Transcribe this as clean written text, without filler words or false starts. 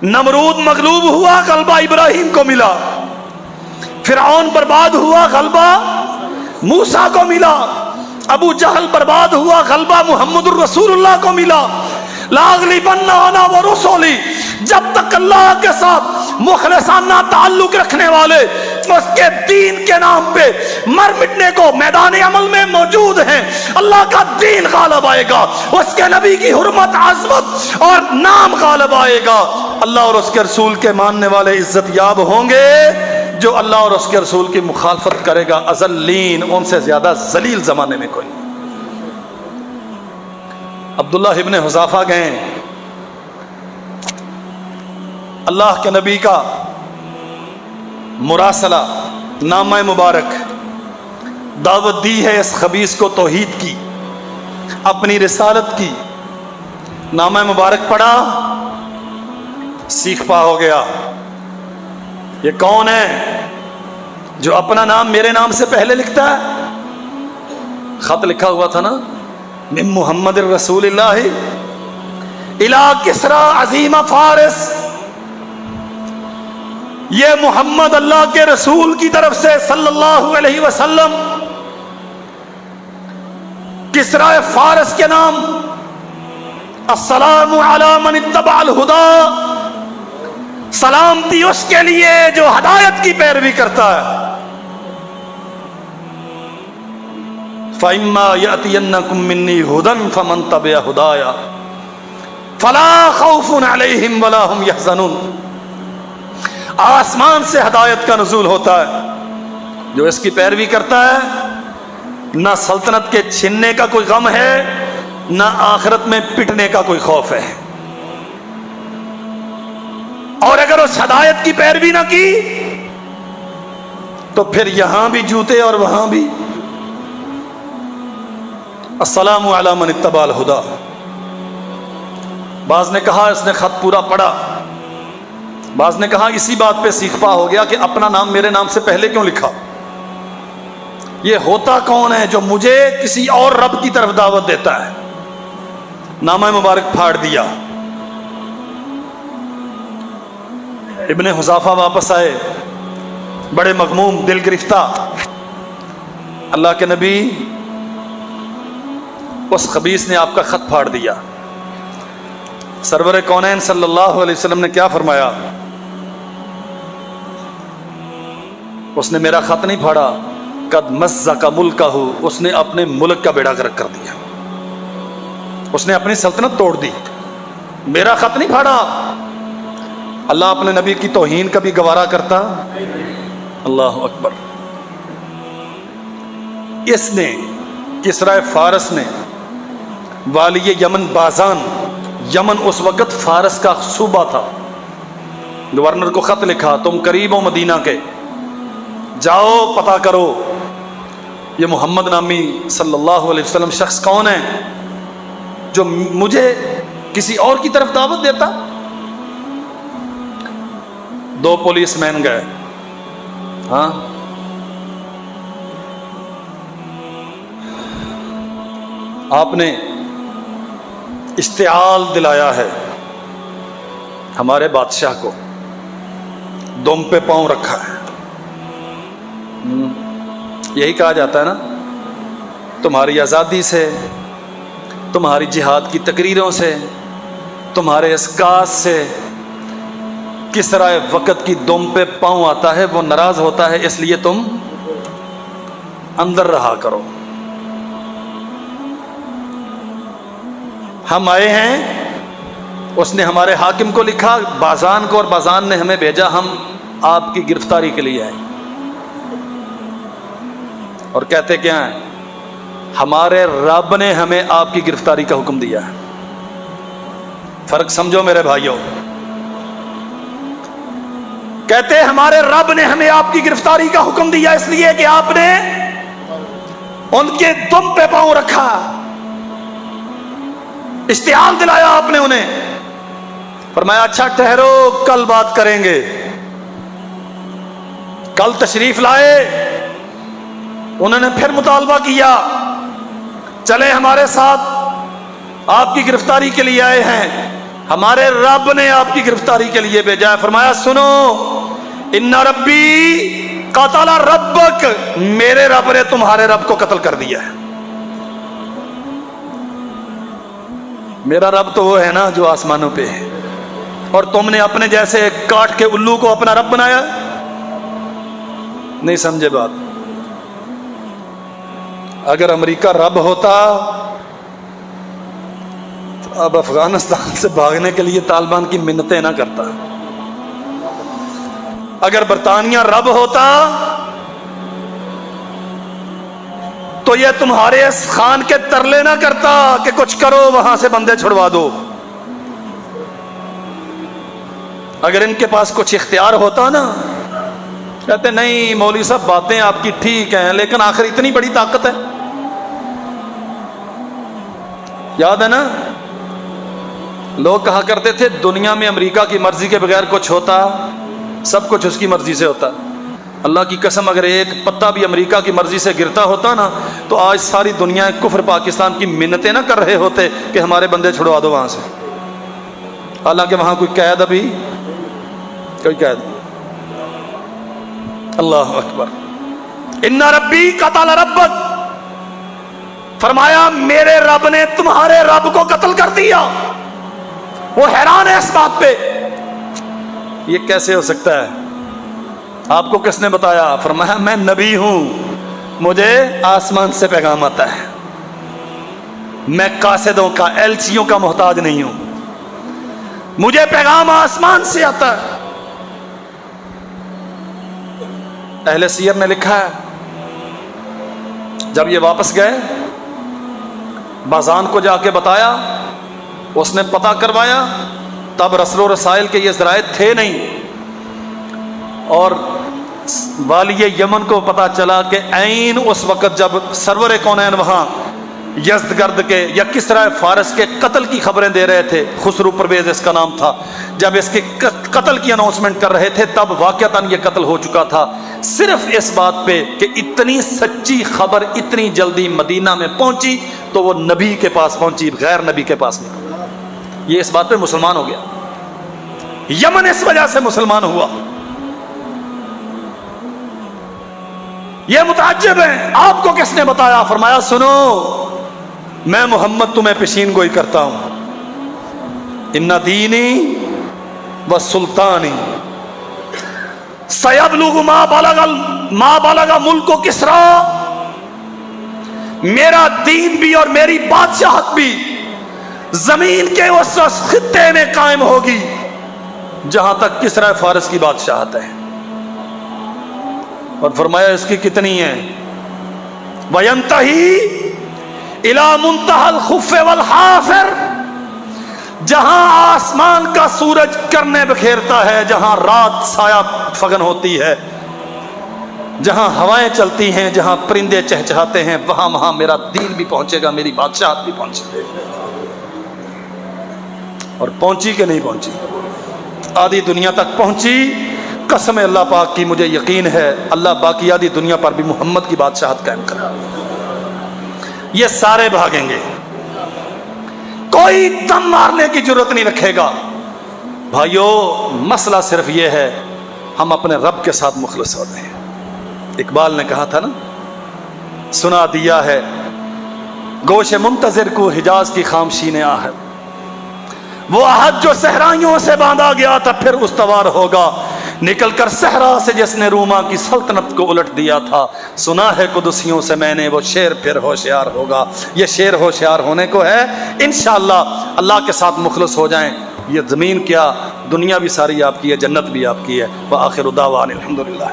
نمرود مغلوب ہوا، غلبہ ابراہیم کو ملا. فرعون برباد ہوا، غلبہ موسیٰ کو ملا. ابو جہل برباد ہوا، غلبہ محمد الرسول اللہ کو ملا. لاغلبن انا ورسولی، جب تک اللہ کے ساتھ مخلصانہ تعلق رکھنے والے اس کے دین کے نام پہ مر مٹنے کو میدان عمل میں موجود ہیں، اللہ کا دین غالب آئے گا، اس کے نبی کی حرمت عظمت اور نام غالب آئے گا. اللہ اور اس کے رسول کے ماننے والے عزت یاب ہوں گے. جو اللہ اور اس کے رسول کی مخالفت کرے گا اذلین، ان سے زیادہ ذلیل زمانے میں کوئی نہیں. عبداللہ ابن حذافہ گئے، اللہ کے نبی کا مراسلہ نامہ مبارک، دعوت دی ہے اس خبیث کو توحید کی، اپنی رسالت کی. نامہ مبارک پڑھا، سیکھ پا ہو گیا. یہ کون ہے جو اپنا نام میرے نام سے پہلے لکھتا ہے؟ خط لکھا ہوا تھا نا، من محمد الرسول اللہ الى کسرا عظیم فارس. یہ محمد اللہ کے رسول کی طرف سے صلی اللہ علیہ وسلم کسرا فارس کے نام، السلام علی من اتبع الہدی، سلامتی اس کے لیے جو ہدایت کی پیروی کرتا ہے. فَإِمَّا يَأْتِيَنَّكُم مِّنِّي هُدًى فَمَن تَبِعَ هُدَايَ فَلَا خَوْفٌ عَلَيْهِمْ وَلَا هُمْ يَحْزَنُونَ. آسمان سے ہدایت کا نزول ہوتا ہے، جو اس کی پیروی کرتا ہے نہ سلطنت کے چھننے کا کوئی غم ہے، نہ آخرت میں پٹنے کا کوئی خوف ہے. اور اگر اس ہدایت کی پیروی نہ کی تو پھر یہاں بھی جوتے اور وہاں بھی. السلام علی من اتبع الہدی. بعض نے کہا اس نے خط پورا پڑھا، بعض نے کہا اسی بات پہ سیکھ پا ہو گیا کہ اپنا نام میرے نام سے پہلے کیوں لکھا. یہ ہوتا کون ہے جو مجھے کسی اور رب کی طرف دعوت دیتا ہے؟ نامہ مبارک پھاڑ دیا. ابن حذافہ واپس آئے بڑے مغموم، دل گرفتہ. اللہ کے نبی، اس خبیث نے آپ کا خط پھاڑ دیا. سرور کونین صلی اللہ علیہ وسلم نے کیا فرمایا؟ اس نے میرا خط نہیں پھاڑا، قد مزق ملکہ، اس نے اپنے ملک کا بیڑا غرق کر دیا، اس نے اپنی سلطنت توڑ دی. میرا خط نہیں پھاڑا. اللہ اپنے نبی کی توہین کا بھی گوارا کرتا؟ اللہ اکبر. اس نے، کسرا فارس نے، والی یمن بازان، یمن اس وقت فارس کا صوبہ تھا، گورنر کو خط لکھا، تم قریب ہو مدینہ کے، جاؤ پتہ کرو یہ محمد نامی صلی اللہ علیہ وسلم شخص کون ہے جو مجھے کسی اور کی طرف دعوت دیتا. 2 پولیس مین گئے. ہاں، آپ نے اشتعال دلایا ہے ہمارے بادشاہ کو، دم پہ پاؤں رکھا ہے. یہی کہا جاتا ہے نا، تمہاری آزادی سے، تمہاری جہاد کی تقریروں سے، تمہارے اسکاس سے کسرا وقت کی دم پہ پاؤں آتا ہے، وہ ناراض ہوتا ہے، اس لیے تم اندر رہا کرو. ہم آئے ہیں، اس نے ہمارے حاکم کو لکھا، بازان کو، اور بازان نے ہمیں بھیجا، ہم آپ کی گرفتاری کے لیے آئے. اور کہتے کیا ہیں؟ ہمارے رب نے ہمیں آپ کی گرفتاری کا حکم دیا ہے. فرق سمجھو میرے بھائیوں. کہتے ہمارے رب نے ہمیں آپ کی گرفتاری کا حکم دیا اس لیے کہ آپ نے ان کے دم پہ پاؤں رکھا، اشتعال دلایا آپ نے انہیں. فرمایا اچھا ٹھہرو، کل بات کریں گے. کل تشریف لائے، انہوں نے پھر مطالبہ کیا، چلے ہمارے ساتھ، آپ کی گرفتاری کے لیے آئے ہیں. ہمارے رب نے آپ کی گرفتاری کے لیے بھیجا ہے. فرمایا سنو، ان ربی قتل ربک، میرے رب نے تمہارے رب کو قتل کر دیا ہے. میرا رب تو وہ ہے نا جو آسمانوں پہ ہے، اور تم نے اپنے جیسے کاٹ کے الو کو اپنا رب بنایا. نہیں سمجھے بات. اگر امریکہ رب ہوتا تو اب افغانستان سے بھاگنے کے لیے طالبان کی منتیں نہ کرتا. اگر برطانیہ رب ہوتا تو یہ تمہارے اس خان کے ترلے نہ کرتا کہ کچھ کرو وہاں سے بندے چھڑوا دو. اگر ان کے پاس کچھ اختیار ہوتا نا، کہتے نہیں مولوی صاحب باتیں آپ کی ٹھیک ہیں لیکن آخر اتنی بڑی طاقت ہے. یاد ہے نا لوگ کہا کرتے تھے دنیا میں امریکہ کی مرضی کے بغیر کچھ ہوتا، سب کچھ اس کی مرضی سے ہوتا. اللہ کی قسم اگر ایک پتا بھی امریکہ کی مرضی سے گرتا ہوتا نا تو آج ساری دنیا کفر پاکستان کی منتیں نہ کر رہے ہوتے کہ ہمارے بندے چھڑوا دو وہاں سے. حالانکہ وہاں کوئی قید ابھی کوئی قید. اللہ اکبر. ان ربی قتل ربک، فرمایا میرے رب نے تمہارے رب کو قتل کر دیا. وہ حیران ہے اس بات پہ، یہ کیسے ہو سکتا ہے؟ آپ کو کس نے بتایا؟ فرمایا میں نبی ہوں، مجھے آسمان سے پیغام آتا ہے، میں قاصدوں کا ایلچیوں کا محتاج نہیں ہوں، مجھے پیغام آسمان سے آتا ہے. اہل سیر نے لکھا ہے جب یہ واپس گئے بازان کو جا کے بتایا، اس نے پتہ کروایا، تب رسل و رسائل کے یہ ذرائع تھے نہیں، اور والی یمن کو پتہ چلا کہ عین اس وقت جب سرور کونین وہاں یزدگرد کے یا کسرا فارس کے قتل کی خبریں دے رہے تھے، خسرو پرویز اس کا نام تھا، جب اس کے قتل کی اناؤنسمنٹ کر رہے تھے تب واقعتاً یہ قتل ہو چکا تھا. صرف اس بات پہ کہ اتنی سچی خبر اتنی جلدی مدینہ میں پہنچی تو وہ نبی کے پاس پہنچی، غیر نبی کے پاس نہیں. یہ اس بات پہ مسلمان ہو گیا. یمن اس وجہ سے مسلمان ہوا. یہ متعجب ہیں. آپ کو کس نے بتایا؟ فرمایا سنو میں محمد تمہیں پیشین گوئی کرتا ہوں. ان دینی و سلطانی سیبلغ ما بلغ ملک کسرا، میرا دین بھی اور میری بادشاہت بھی زمین کے اس خطے میں قائم ہوگی جہاں تک کسرا فارس کی بادشاہت ہے. اور فرمایا اس کی کتنی ہیں؟ وَيَنْتَهِي إِلَى مُنْتَهَى الْخُفِّ وَالْحَافِرِ، جہاں آسمان کا سورج کرنے بکھیرتا ہے، جہاں رات سایہ فگن ہوتی ہے، جہاں ہوائیں چلتی ہیں، جہاں پرندے چہچہاتے ہیں، وہاں میرا دین بھی پہنچے گا، میری بادشاہت بھی پہنچے گی. اور پہنچی کہ نہیں پہنچی؟ آدھی دنیا تک پہنچی. قسم اللہ پاک کی مجھے یقین ہے اللہ باقی آدھی دنیا پر بھی محمد کی بادشاہت قائم کرے. یہ سارے بھاگیں گے، کوئی دم مارنے کی ضرورت نہیں رکھے گا. بھائیو مسئلہ صرف یہ ہے ہم اپنے رب کے ساتھ مخلص ہوتے ہیں. اقبال نے کہا تھا نا، سنا دیا ہے گوش منتظر کو حجاز کی خاموشی نے آہد، وہ عہد جو صحرائیوں سے باندھا گیا تھا پھر استوار ہوگا، نکل کر صحرا سے جس نے روما کی سلطنت کو الٹ دیا تھا. سنا ہے قدسیوں سے میں نے وہ شیر پھر ہوشیار ہوگا. یہ شیر ہوشیار ہونے کو ہے. انشاءاللہ اللہ کے ساتھ مخلص ہو جائیں. یہ زمین کیا دنیا بھی ساری آپ کی ہے، جنت بھی آپ کی ہے. وآخر دعوانا الحمدللہ.